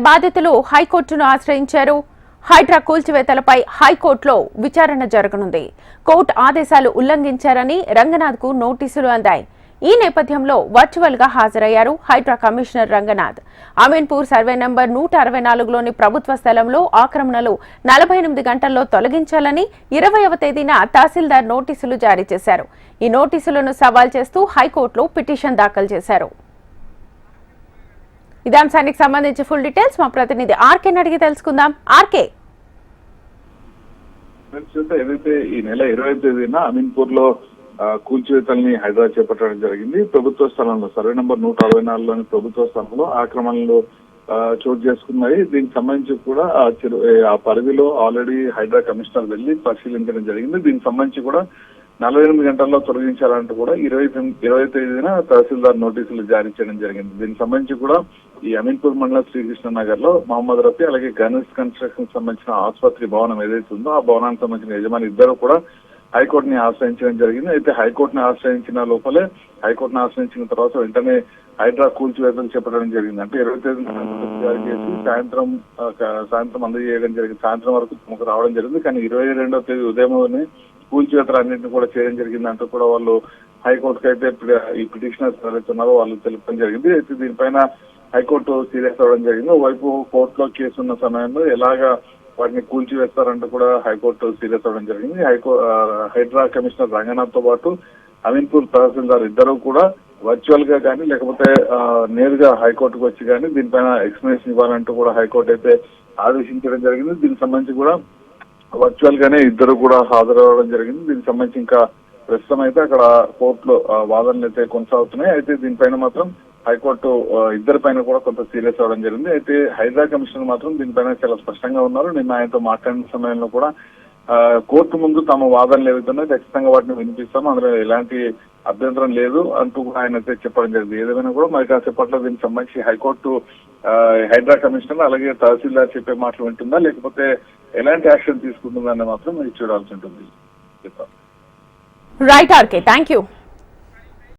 బాధితులు హైకోర్టును ఆశ్రయించారు. హైడ్రా కూల్చివేతలపై హైకోర్టులో విచారణ జరగనుంది. కోర్టు ఆదేశాలు ఉల్లంఘించారని రంగనాథ్కు నోటీసులు అందాయి. ఈ నేపథ్యంలో వర్చువల్ గా హాజరయ్యారు HYDRAA commissioner Ranganath. Ameenpur survey number 164లోని ప్రభుత్వ స్థలంలో ఆక్రమణలు 48 గంటల్లో తొలగించాలని 20వ తేదీన తహసీల్దార్ నోటీసులు జారీ చేశారు. ఈ నోటీసులను సవాల్ చేస్తూ హైకోర్టులో పిటిషన్ దాఖలు చేశారు. ఇదే అంశానికి సంబంధించి ఫుల్ డీటెయిల్స్ మా ప్రతినిధి ఆర్కే అడిగి తెలుసుకుందాం. ఆర్కే, ఏదైతే ఈ నెల 20వ తేదీన అమీన్పూర్ లో కూల్చివేతల్ని హైదరాబాద్ చేపట్టడం జరిగింది. ప్రభుత్వ స్థలంలో సర్వే నంబర్ 164లోని ప్రభుత్వ స్థలంలో ఆక్రమణలు చోటు చేసుకున్నాయి. దీనికి సంబంధించి కూడా ఆ పరిధిలో ఆల్రెడీ హైడ్రా కమిషనర్ వెళ్లి పరిశీలించడం జరిగింది. దీనికి సంబంధించి కూడా 48 గంటల్లో తొలగించాలంటూ కూడా 20వ తేదీన తహసీల్దార్ నోటీసులు జారీ చేయడం జరిగింది. దీనికి సంబంధించి కూడా ఈ అమీన్పూర్ మండలం శ్రీకృష్ణ నగర్ లో మహమ్మద్ రఫీ అలాగే గణేష్ కన్స్ట్రక్షన్ సంబంధించిన ఆసుపత్రి భవనం ఏదైతే ఉందో ఆ భవనానికి సంబంధించిన యజమాని ఇద్దరు కూడా హైకోర్టుని ఆశ్రయించడం జరిగింది. అయితే హైకోర్టుని ఆశ్రయించిన లోపలే హైకోర్టును ఆశ్రయించిన తర్వాత వెంటనే హైడ్రా కూల్చివేతలు చెప్పడం జరిగింది. అంటే 20వ తేదీన జారీ చేసి సాయంత్రం అందజేయడం జరిగింది. సాయంత్రం వరకు తమకు రావడం జరిగింది. కానీ 22వ తేదీ ఉదయం కూల్చివేతలు అన్నింటినీ కూడా చేయడం జరిగింది అంటూ కూడా వాళ్ళు హైకోర్టుకు అయితే ఈ పిటిషనర్స్ ఎవరైతే ఉన్నారో వాళ్ళు తెలపడం జరిగింది. అయితే దీనిపైన హైకోర్టు సీరియస్ అవ్వడం జరిగింది. ఓవైపు కోర్టులో కేసు ఉన్న సమయంలో ఎలాగా వాటిని కూల్చివేస్తారంటూ కూడా హైకోర్టు సీరియస్ అవ్వడం జరిగింది. హైడ్రా కమిషనర్ రంగనాథ్ తో పాటు అమీన్పూర్ తహసీల్దార్ ఇద్దరు కూడా వర్చువల్ గా కానీ లేకపోతే నేరుగా హైకోర్టుకు వచ్చి కానీ దీనిపైన ఎక్స్ప్లెనేషన్ ఇవ్వాలంటూ కూడా హైకోర్టు అయితే ఆదేశించడం జరిగింది. దీనికి సంబంధించి కూడా వర్చువల్ గానే ఇద్దరు కూడా హాజరవ్వడం జరిగింది. దీనికి సంబంధించి ఇంకా ప్రస్తుతం అయితే అక్కడ కోర్టులో వాదనలు అయితే కొనసాగుతున్నాయి. అయితే దీనిపైన మాత్రం హైకోర్టు ఇద్దరి పైన కూడా కొంత సీరియస్ అవ్వడం జరిగింది. అయితే హైడ్రా కమిషనర్ మాత్రం దీనిపైన చాలా స్పష్టంగా ఉన్నారు. నిన్న ఆయనతో మాట్లాడిన సమయంలో కూడా కోర్టు ముందు తమ వాదనలు ఏవైతున్నాయో ఖచ్చితంగా వాటిని వినిపిస్తాము, అందులో ఎలాంటి అభ్యంతరం లేదు అంటూ కూడా ఆయన అయితే చెప్పడం జరిగింది. ఏదేమైనా కూడా మరి కాసేపట్లో దీనికి సంబంధించి హైకోర్టు హైడ్రా కమిషనర్ అలాగే తహసీల్దార్ చెప్పే మాటలు వింటుందా లేకపోతే ఎలాంటి యాక్షన్ తీసుకుంటుందని మాత్రం చూడాల్సి ఉంటుంది. Right RK, thank you.